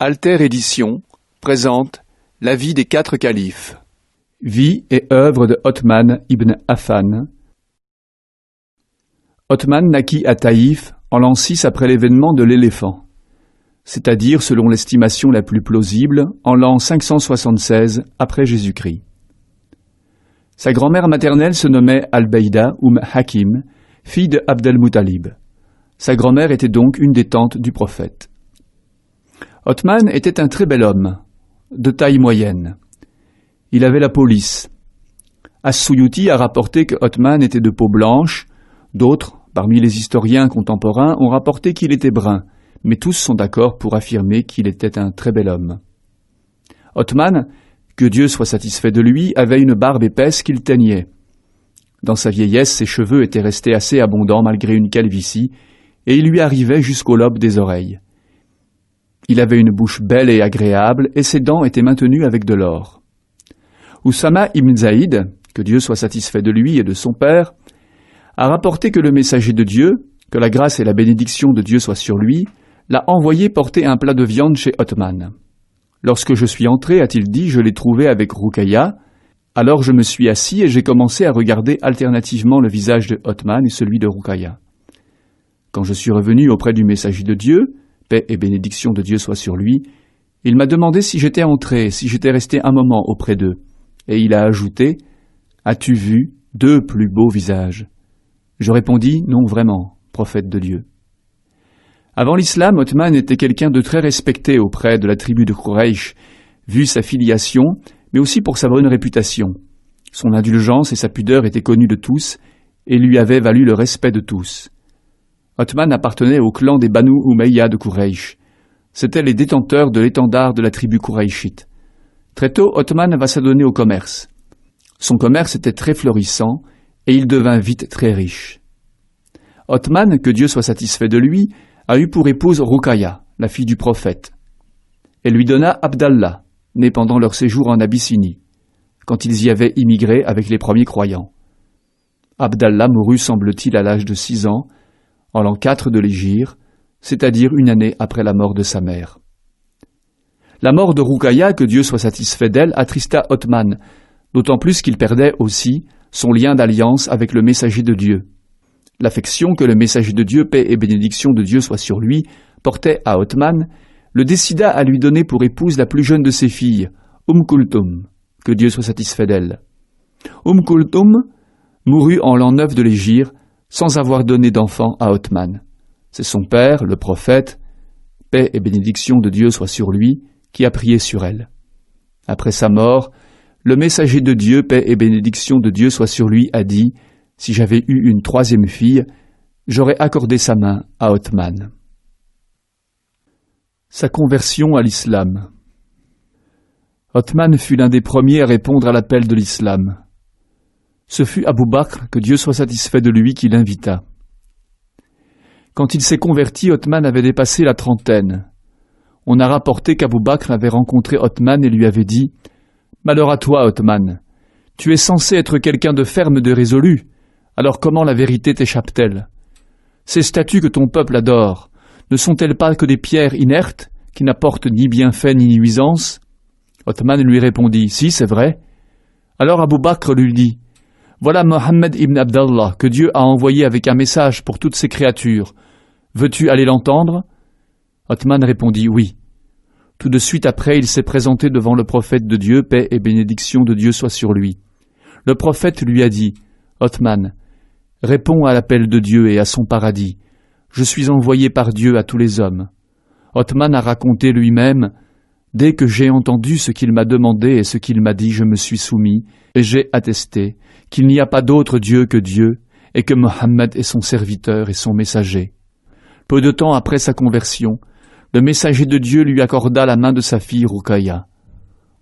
Alter Édition présente La vie des 4 califes. Vie et œuvre de Othman ibn Affan. Othman naquit à Taïf en l'an 6 après l'événement de l'éléphant, c'est-à-dire, selon l'estimation la plus plausible, en l'an 576 après Jésus-Christ. Sa grand-mère maternelle se nommait Al-Baïda Hakim, fille de Abd al-Muttalib. Sa grand-mère était donc une des tantes du prophète. Othman était un très bel homme, de taille moyenne. Il avait la peau lisse. As-Suyuti a rapporté que Othman était de peau blanche, d'autres, parmi les historiens contemporains, ont rapporté qu'il était brun, mais tous sont d'accord pour affirmer qu'il était un très bel homme. Othman, que Dieu soit satisfait de lui, avait une barbe épaisse qu'il teignait. Dans sa vieillesse, ses cheveux étaient restés assez abondants malgré une calvitie, et ils lui arrivaient jusqu'au lobe des oreilles. Il avait une bouche belle et agréable, et ses dents étaient maintenues avec de l'or. Oussama ibn Zaïd, que Dieu soit satisfait de lui et de son père, a rapporté que le messager de Dieu, que la grâce et la bénédiction de Dieu soient sur lui, l'a envoyé porter un plat de viande chez Othman. Lorsque je suis entré, a-t-il dit, je l'ai trouvé avec Ruqayya. Alors je me suis assis et j'ai commencé à regarder alternativement le visage de Othman et celui de Ruqayya. Quand je suis revenu auprès du messager de Dieu, paix et bénédiction de Dieu soient sur lui, il m'a demandé si j'étais entré, si j'étais resté un moment auprès d'eux. Et il a ajouté, « As-tu vu 2 plus beaux visages ?» Je répondis, « Non, vraiment, prophète de Dieu. » Avant l'islam, Othman était quelqu'un de très respecté auprès de la tribu de Quraysh, vu sa filiation, mais aussi pour sa bonne réputation. Son indulgence et sa pudeur étaient connues de tous et lui avaient valu le respect de tous. Othman appartenait au clan des Banu Umayya de Quraysh. C'étaient les détenteurs de l'étendard de la tribu Qurayshite. Très tôt, Othman va s'adonner au commerce. Son commerce était très florissant et il devint vite très riche. Othman, que Dieu soit satisfait de lui, a eu pour épouse Ruqayya, la fille du prophète. Elle lui donna Abdallah, né pendant leur séjour en Abyssinie, quand ils y avaient immigré avec les premiers croyants. Abdallah mourut, semble-t-il, à l'âge de 6 ans, en l'an 4 de l'Hégire, c'est-à-dire une année après la mort de sa mère. La mort de Ruqayya, que Dieu soit satisfait d'elle, attrista Othman, d'autant plus qu'il perdait aussi son lien d'alliance avec le messager de Dieu. L'affection que le messager de Dieu, paix et bénédiction de Dieu soit sur lui, portait à Othman, le décida à lui donner pour épouse la plus jeune de ses filles, Kulthum, que Dieu soit satisfait d'elle. Kulthum mourut en l'an 9 de l'Hégire, sans avoir donné d'enfant à Othman. C'est son père, le prophète, paix et bénédiction de Dieu soit sur lui, qui a prié sur elle. Après sa mort, le messager de Dieu, paix et bénédiction de Dieu soit sur lui, a dit, « Si j'avais eu une 3e fille, j'aurais accordé sa main à Othman. » Sa conversion à l'islam. Othman fut l'un des premiers à répondre à l'appel de l'islam. Ce fut Abu Bakr, que Dieu soit satisfait de lui, qui l'invita. Quand il s'est converti, Othman avait dépassé la 30aine. On a rapporté qu'Abu Bakr avait rencontré Othman et lui avait dit « Malheur à toi, Othman, tu es censé être quelqu'un de ferme et de résolu, alors comment la vérité t'échappe-t-elle? Ces statues que ton peuple adore, ne sont-elles pas que des pierres inertes, qui n'apportent ni bienfait ni nuisance ?» Othman lui répondit « Si, c'est vrai. » Alors Abu Bakr lui dit « Voilà Mohammed ibn Abdallah, que Dieu a envoyé avec un message pour toutes ses créatures. Veux-tu aller l'entendre ?» Othman répondit « Oui. » Tout de suite après, il s'est présenté devant le prophète de Dieu, paix et bénédiction de Dieu soit sur lui. Le prophète lui a dit « Othman, réponds à l'appel de Dieu et à son paradis. Je suis envoyé par Dieu à tous les hommes. » Othman a raconté lui-même « Dès que j'ai entendu ce qu'il m'a demandé et ce qu'il m'a dit, je me suis soumis, et j'ai attesté qu'il n'y a pas d'autre Dieu que Dieu, et que Mohammed est son serviteur et son messager. » Peu de temps après sa conversion, le messager de Dieu lui accorda la main de sa fille Ruqayya.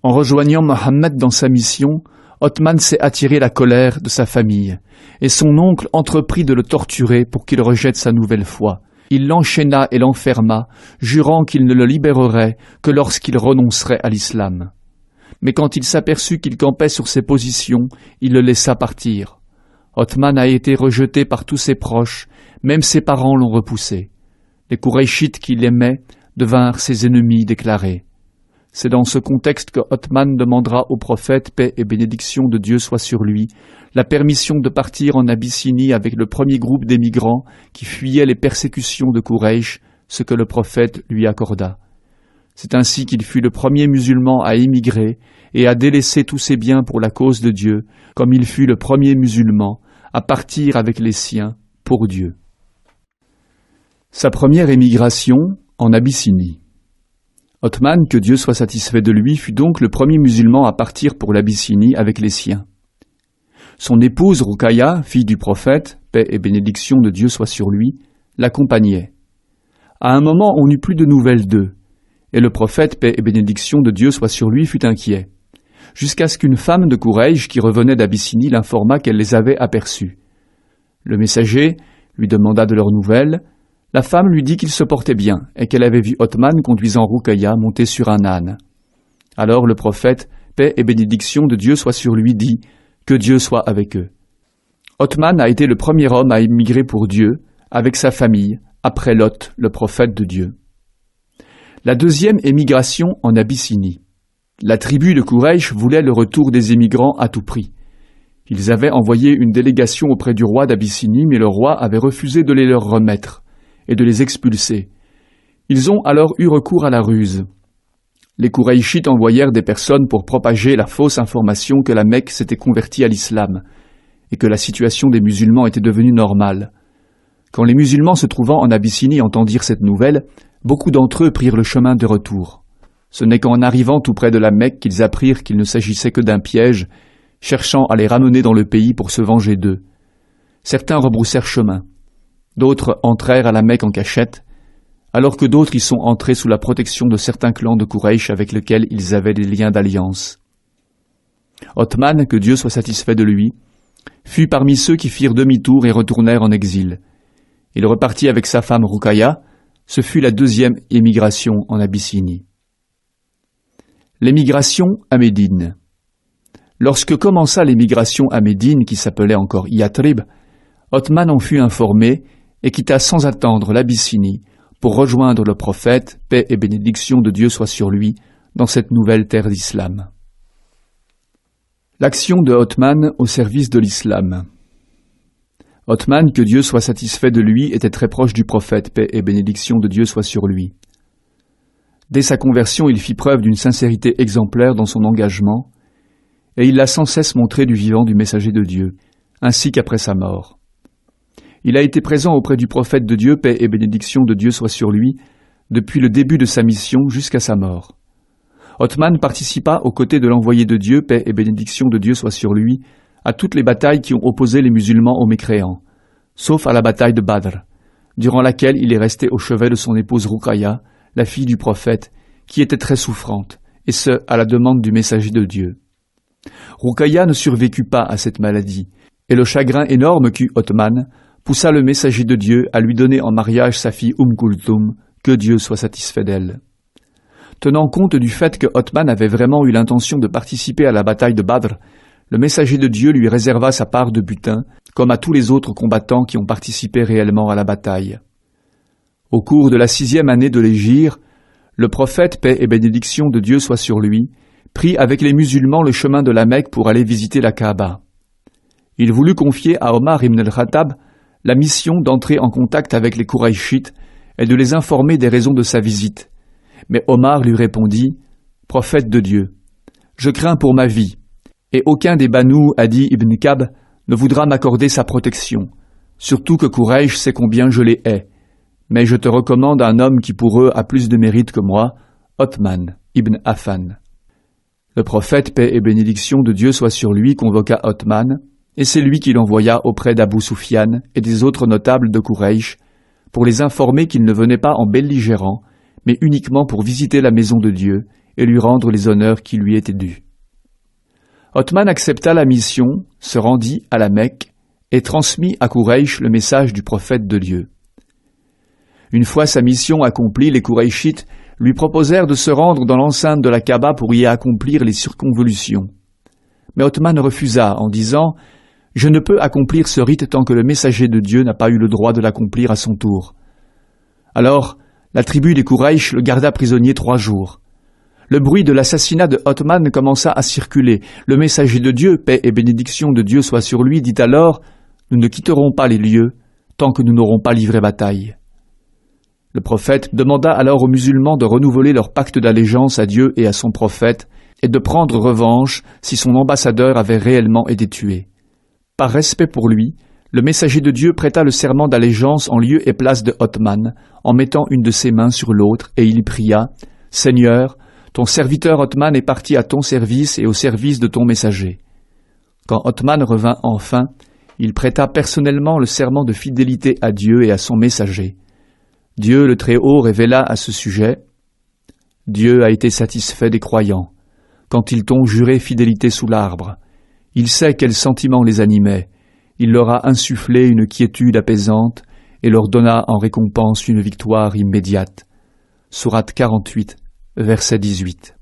En rejoignant Mohammed dans sa mission, Othman s'est attiré la colère de sa famille, et son oncle entreprit de le torturer pour qu'il rejette sa nouvelle foi. Il l'enchaîna et l'enferma, jurant qu'il ne le libérerait que lorsqu'il renoncerait à l'islam. Mais quand il s'aperçut qu'il campait sur ses positions, il le laissa partir. Othman a été rejeté par tous ses proches, même ses parents l'ont repoussé. Les Qurayshites qui l'aimaient devinrent ses ennemis déclarés. C'est dans ce contexte que Othman demandera au prophète, paix et bénédiction de Dieu soit sur lui, la permission de partir en Abyssinie avec le premier groupe d'émigrants qui fuyaient les persécutions de Quraysh, ce que le prophète lui accorda. C'est ainsi qu'il fut le premier musulman à émigrer et à délaisser tous ses biens pour la cause de Dieu, comme il fut le premier musulman à partir avec les siens pour Dieu. Sa première émigration en Abyssinie. Othman, que Dieu soit satisfait de lui, fut donc le premier musulman à partir pour l'Abyssinie avec les siens. Son épouse Ruqayya, fille du prophète, paix et bénédiction de Dieu soit sur lui, l'accompagnait. À un moment, on n'eut plus de nouvelles d'eux, et le prophète, paix et bénédiction de Dieu soit sur lui, fut inquiet, jusqu'à ce qu'une femme de Quraysh qui revenait d'Abyssinie l'informa qu'elle les avait aperçus. Le messager lui demanda de leurs nouvelles. La femme lui dit qu'il se portait bien et qu'elle avait vu Othman conduisant Ruqayya monter sur un âne. Alors le prophète, paix et bénédiction de Dieu soit sur lui, dit « Que Dieu soit avec eux ». Othman a été le premier homme à émigrer pour Dieu, avec sa famille, après Lot, le prophète de Dieu. La deuxième émigration en Abyssinie. La tribu de Quraysh voulait le retour des émigrants à tout prix. Ils avaient envoyé une délégation auprès du roi d'Abyssinie, mais le roi avait refusé de les leur remettre et de les expulser. Ils ont alors eu recours à la ruse. Les Qurayshites envoyèrent des personnes pour propager la fausse information que la Mecque s'était convertie à l'islam et que la situation des musulmans était devenue normale. Quand les musulmans se trouvant en Abyssinie entendirent cette nouvelle, beaucoup d'entre eux prirent le chemin de retour. Ce n'est qu'en arrivant tout près de la Mecque qu'ils apprirent qu'il ne s'agissait que d'un piège, cherchant à les ramener dans le pays pour se venger d'eux. Certains rebroussèrent chemin. D'autres entrèrent à la Mecque en cachette, alors que d'autres y sont entrés sous la protection de certains clans de Quraysh avec lesquels ils avaient des liens d'alliance. Othman, que Dieu soit satisfait de lui, fut parmi ceux qui firent demi-tour et retournèrent en exil. Il repartit avec sa femme Ruqayya. Ce fut la deuxième émigration en Abyssinie. L'émigration à Médine. Lorsque commença l'émigration à Médine, qui s'appelait encore Yatrib, Othman en fut informé et quitta sans attendre l'Abyssinie pour rejoindre le prophète, paix et bénédiction de Dieu soit sur lui, dans cette nouvelle terre d'islam. L'action de Othman au service de l'islam. Othman, que Dieu soit satisfait de lui, était très proche du prophète, paix et bénédiction de Dieu soit sur lui. Dès sa conversion, il fit preuve d'une sincérité exemplaire dans son engagement, et il l'a sans cesse montré du vivant du messager de Dieu, ainsi qu'après sa mort. Il a été présent auprès du prophète de Dieu, paix et bénédiction de Dieu soit sur lui, depuis le début de sa mission jusqu'à sa mort. Othman participa aux côtés de l'envoyé de Dieu, paix et bénédiction de Dieu soit sur lui, à toutes les batailles qui ont opposé les musulmans aux mécréants, sauf à la bataille de Badr, durant laquelle il est resté au chevet de son épouse Ruqayya, la fille du prophète, qui était très souffrante, et ce, à la demande du messager de Dieu. Ruqayya ne survécut pas à cette maladie, et le chagrin énorme qu'eut Othman poussa le messager de Dieu à lui donner en mariage sa fille Kulthum, que Dieu soit satisfait d'elle. Tenant compte du fait que Othman avait vraiment eu l'intention de participer à la bataille de Badr, le messager de Dieu lui réserva sa part de butin, comme à tous les autres combattants qui ont participé réellement à la bataille. Au cours de la 6e année de l'Hégire, le prophète, paix et bénédiction de Dieu soit sur lui, prit avec les musulmans le chemin de la Mecque pour aller visiter la Kaaba. Il voulut confier à Omar ibn al-Khattab la mission d'entrer en contact avec les Qurayshites et de les informer des raisons de sa visite. Mais Omar lui répondit « Prophète de Dieu, je crains pour ma vie, et aucun des Banu Adi ibn Kab ne voudra m'accorder sa protection, surtout que Quraysh sait combien je les hais. Mais je te recommande un homme qui pour eux a plus de mérite que moi, Othman ibn Affan. » Le prophète, paix et bénédiction de Dieu soit sur lui, convoqua Othman, et c'est lui qui l'envoya auprès d'Abu Sufyan et des autres notables de Quraysh, pour les informer qu'il ne venait pas en belligérant, mais uniquement pour visiter la maison de Dieu et lui rendre les honneurs qui lui étaient dus. Othman accepta la mission, se rendit à la Mecque et transmit à Quraysh le message du prophète de Dieu. Une fois sa mission accomplie, les Qurayshites lui proposèrent de se rendre dans l'enceinte de la Kaaba pour y accomplir les circonvolutions. Mais Othman refusa en disant « Je ne peux accomplir ce rite tant que le messager de Dieu n'a pas eu le droit de l'accomplir à son tour. » Alors, La tribu des Quraysh le garda prisonnier 3 jours. Le bruit de l'assassinat de Othman commença à circuler. Le messager de Dieu, paix et bénédiction de Dieu soit sur lui, dit alors « Nous ne quitterons pas les lieux tant que nous n'aurons pas livré bataille. » Le prophète demanda alors aux musulmans de renouveler leur pacte d'allégeance à Dieu et à son prophète et de prendre revanche si son ambassadeur avait réellement été tué. Par respect pour lui, le messager de Dieu prêta le serment d'allégeance en lieu et place de Othman, en mettant une de ses mains sur l'autre, et il pria « Seigneur, ton serviteur Othman est parti à ton service et au service de ton messager. » Quand Othman revint enfin, il prêta personnellement le serment de fidélité à Dieu et à son messager. Dieu le Très-Haut révéla à ce sujet « Dieu a été satisfait des croyants, quand ils t'ont juré fidélité sous l'arbre. Il sait quels sentiments les animaient. Il leur a insufflé une quiétude apaisante et leur donna en récompense une victoire immédiate. » Sourate 48, verset 18.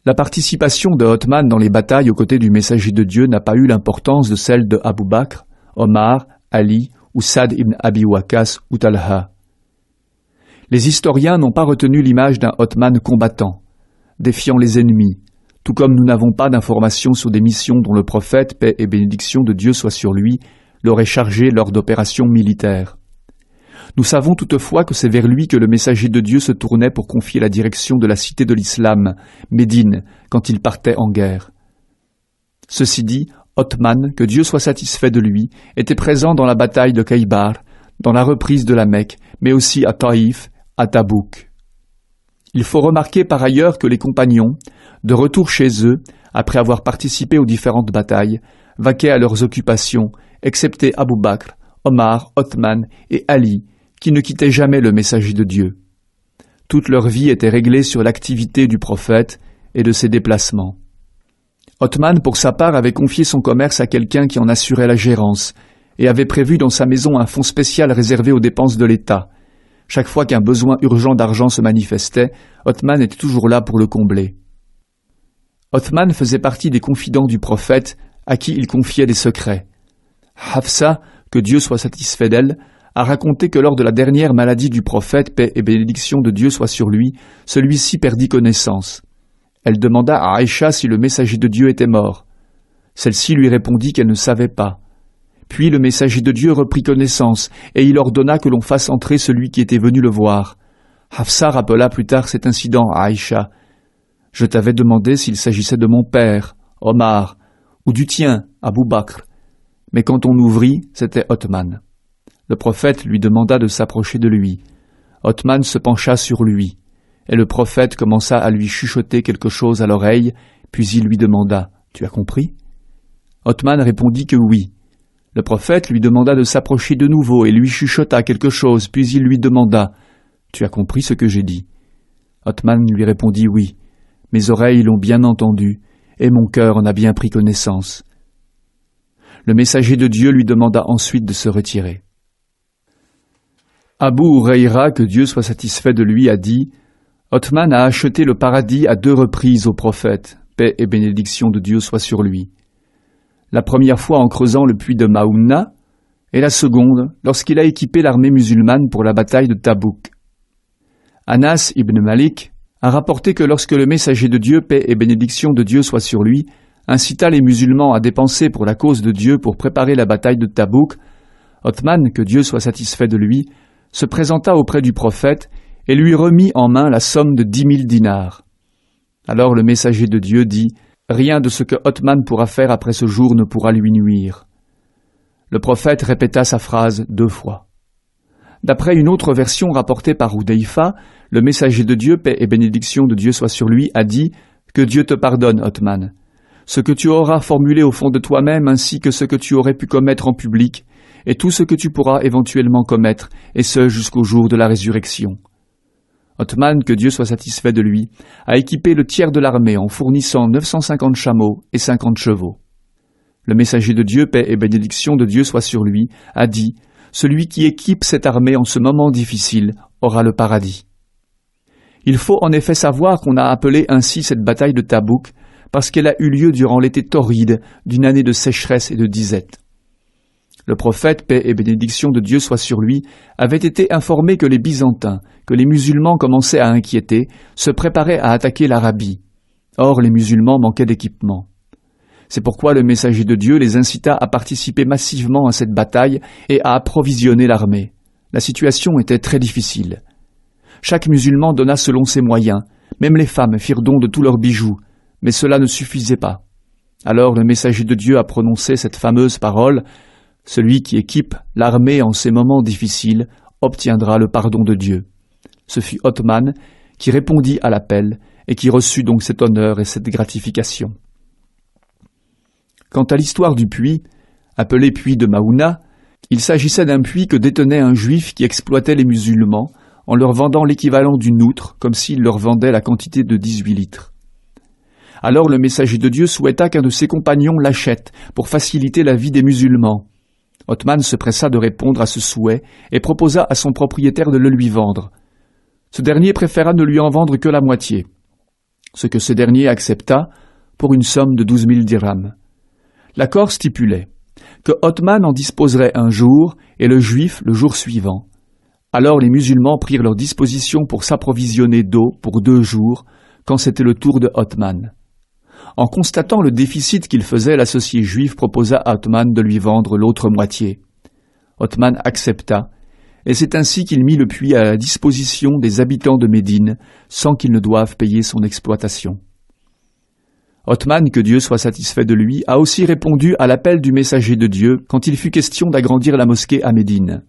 La participation de Othman dans les batailles aux côtés du messager de Dieu n'a pas eu l'importance de celle de Abu Bakr, Omar, Ali ou Sa'd ibn Abi Waqqas ou Talha. Les historiens n'ont pas retenu l'image d'un Othman combattant, défiant les ennemis, tout comme nous n'avons pas d'informations sur des missions dont le prophète, paix et bénédiction de Dieu soit sur lui, l'aurait chargé lors d'opérations militaires. Nous savons toutefois que c'est vers lui que le messager de Dieu se tournait pour confier la direction de la cité de l'islam, Médine, quand il partait en guerre. Ceci dit, Othman, que Dieu soit satisfait de lui, était présent dans la bataille de Khaybar, dans la reprise de la Mecque, mais aussi à Taïf, à Tabouk. Il faut remarquer par ailleurs que les compagnons, de retour chez eux, après avoir participé aux différentes batailles, vaquaient à leurs occupations, excepté Abu Bakr, Omar, Othman et Ali, qui ne quittaient jamais le messager de Dieu. Toute leur vie était réglée sur l'activité du prophète et de ses déplacements. Othman, pour sa part, avait confié son commerce à quelqu'un qui en assurait la gérance et avait prévu dans sa maison un fonds spécial réservé aux dépenses de l'État. Chaque fois qu'un besoin urgent d'argent se manifestait, Othman était toujours là pour le combler. Othman faisait partie des confidents du prophète à qui il confiait des secrets. Hafsa, que Dieu soit satisfait d'elle, a raconté que lors de la dernière maladie du prophète, paix et bénédiction de Dieu soit sur lui, celui-ci perdit connaissance. Elle demanda à Aïcha si le messager de Dieu était mort. Celle-ci lui répondit qu'elle ne savait pas. Puis le messager de Dieu reprit connaissance, et il ordonna que l'on fasse entrer celui qui était venu le voir. Hafsa rappela plus tard cet incident à Aïcha. « Je t'avais demandé s'il s'agissait de mon père, Omar, ou du tien, Abu Bakr. Mais quand on ouvrit, c'était Othman. » Le prophète lui demanda de s'approcher de lui. Othman se pencha sur lui, et le prophète commença à lui chuchoter quelque chose à l'oreille, puis il lui demanda « Tu as compris ?» Othman répondit que oui. Le prophète lui demanda de s'approcher de nouveau et lui chuchota quelque chose, puis il lui demanda « Tu as compris ce que j'ai dit ?» Othman lui répondit « Oui, mes oreilles l'ont bien entendu, et mon cœur en a bien pris connaissance. » Le messager de Dieu lui demanda ensuite de se retirer. Abu Hurayra, que Dieu soit satisfait de lui, a dit « Othman a acheté le paradis à 2 reprises au prophète, paix et bénédiction de Dieu soit sur lui. La première fois en creusant le puits de Maouna, et la seconde lorsqu'il a équipé l'armée musulmane pour la bataille de Tabouk. » Anas ibn Malik a rapporté que lorsque le messager de Dieu, paix et bénédiction de Dieu soit sur lui, incita les musulmans à dépenser pour la cause de Dieu pour préparer la bataille de Tabouk, Othman, que Dieu soit satisfait de lui, se présenta auprès du prophète et lui remit en main la somme de 10 000 dinars. Alors le messager de Dieu dit « Rien de ce que Othman pourra faire après ce jour ne pourra lui nuire. » Le prophète répéta sa phrase 2 fois. D'après une autre version rapportée par Hudayfa, le messager de Dieu, paix et bénédiction de Dieu soit sur lui, a dit « Que Dieu te pardonne, Othman. Ce que tu auras formulé au fond de toi-même ainsi que ce que tu aurais pu commettre en public, et tout ce que tu pourras éventuellement commettre, et ce jusqu'au jour de la résurrection. » Othman, que Dieu soit satisfait de lui, a équipé le tiers de l'armée en fournissant 950 chameaux et 50 chevaux. Le messager de Dieu, paix et bénédiction de Dieu soit sur lui, a dit « Celui qui équipe cette armée en ce moment difficile aura le paradis. » Il faut en effet savoir qu'on a appelé ainsi cette bataille de Tabouk parce qu'elle a eu lieu durant l'été torride d'une année de sécheresse et de disette. Le prophète, paix et bénédiction de Dieu soit sur lui, avait été informé que les Byzantins, que les musulmans commençaient à inquiéter, se préparaient à attaquer l'Arabie. Or, les musulmans manquaient d'équipement. C'est pourquoi le messager de Dieu les incita à participer massivement à cette bataille et à approvisionner l'armée. La situation était très difficile. Chaque musulman donna selon ses moyens, même les femmes firent don de tous leurs bijoux, mais cela ne suffisait pas. Alors le messager de Dieu a prononcé cette fameuse parole: « Celui qui équipe l'armée en ces moments difficiles obtiendra le pardon de Dieu. » Ce fut Othman qui répondit à l'appel et qui reçut donc cet honneur et cette gratification. Quant à l'histoire du puits, appelé puits de Maouna, il s'agissait d'un puits que détenait un juif qui exploitait les musulmans en leur vendant l'équivalent d'une outre, comme s'il leur vendait la quantité de 18 litres. Alors le messager de Dieu souhaita qu'un de ses compagnons l'achète pour faciliter la vie des musulmans. Othman se pressa de répondre à ce souhait et proposa à son propriétaire de le lui vendre. Ce dernier préféra ne lui en vendre que la moitié, ce que ce dernier accepta pour une somme de 12 000 dirhams. L'accord stipulait que Othman en disposerait un jour et le juif le jour suivant. Alors les musulmans prirent leur disposition pour s'approvisionner d'eau pour 2 jours, quand c'était le tour de Othman. En constatant le déficit qu'il faisait, l'associé juif proposa à Othman de lui vendre l'autre moitié. Othman accepta, et c'est ainsi qu'il mit le puits à la disposition des habitants de Médine, sans qu'ils ne doivent payer son exploitation. Othman, que Dieu soit satisfait de lui, a aussi répondu à l'appel du messager de Dieu quand il fut question d'agrandir la mosquée à Médine.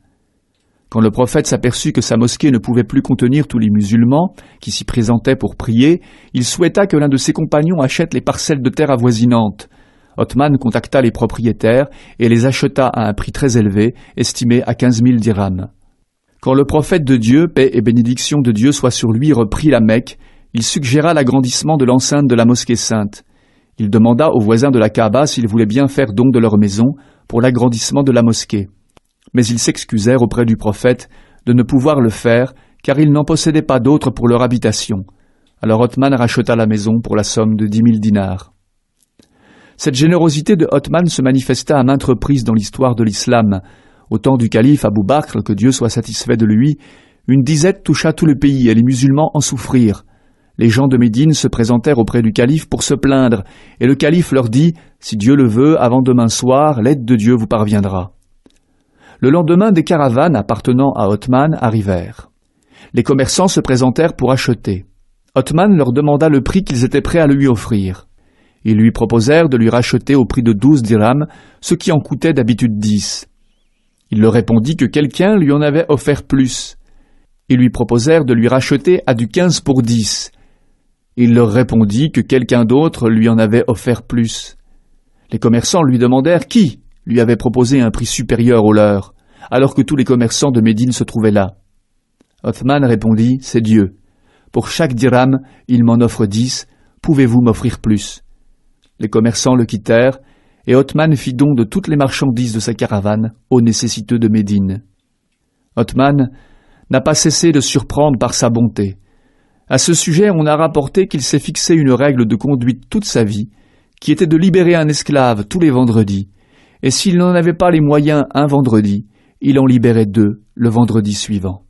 Quand le prophète s'aperçut que sa mosquée ne pouvait plus contenir tous les musulmans qui s'y présentaient pour prier, il souhaita que l'un de ses compagnons achète les parcelles de terre avoisinantes. Othman contacta les propriétaires et les acheta à un prix très élevé, estimé à 15 000 dirhams. Quand le prophète de Dieu, paix et bénédiction de Dieu soit sur lui, reprit la Mecque, il suggéra l'agrandissement de l'enceinte de la mosquée sainte. Il demanda aux voisins de la Kaaba s'ils voulaient bien faire don de leur maison pour l'agrandissement de la mosquée. Mais ils s'excusèrent auprès du prophète de ne pouvoir le faire, car ils n'en possédaient pas d'autres pour leur habitation. Alors Othman racheta la maison pour la somme de 10 000 dinars. Cette générosité de Othman se manifesta à maintes reprises dans l'histoire de l'islam. Au temps du calife Abou Bakr, que Dieu soit satisfait de lui, une disette toucha tout le pays et les musulmans en souffrirent. Les gens de Médine se présentèrent auprès du calife pour se plaindre, et le calife leur dit « Si Dieu le veut, avant demain soir, l'aide de Dieu vous parviendra. » Le lendemain, des caravanes appartenant à Othman arrivèrent. Les commerçants se présentèrent pour acheter. Othman leur demanda le prix qu'ils étaient prêts à lui offrir. Ils lui proposèrent de lui racheter au prix de 12 dirhams, ce qui en coûtait d'habitude 10. Il leur répondit que quelqu'un lui en avait offert plus. Ils lui proposèrent de lui racheter à du 15 pour 10. Il leur répondit que quelqu'un d'autre lui en avait offert plus. Les commerçants lui demandèrent qui lui avait proposé un prix supérieur au leur, alors que tous les commerçants de Médine se trouvaient là. Othman répondit « C'est Dieu. Pour chaque dirham, il m'en offre 10. Pouvez-vous m'offrir plus ?» Les commerçants le quittèrent, et Othman fit don de toutes les marchandises de sa caravane aux nécessiteux de Médine. Othman n'a pas cessé de surprendre par sa bonté. À ce sujet, on a rapporté qu'il s'est fixé une règle de conduite toute sa vie, qui était de libérer un esclave tous les vendredis, et s'il n'en avait pas les moyens un vendredi, il en libérait 2 le vendredi suivant.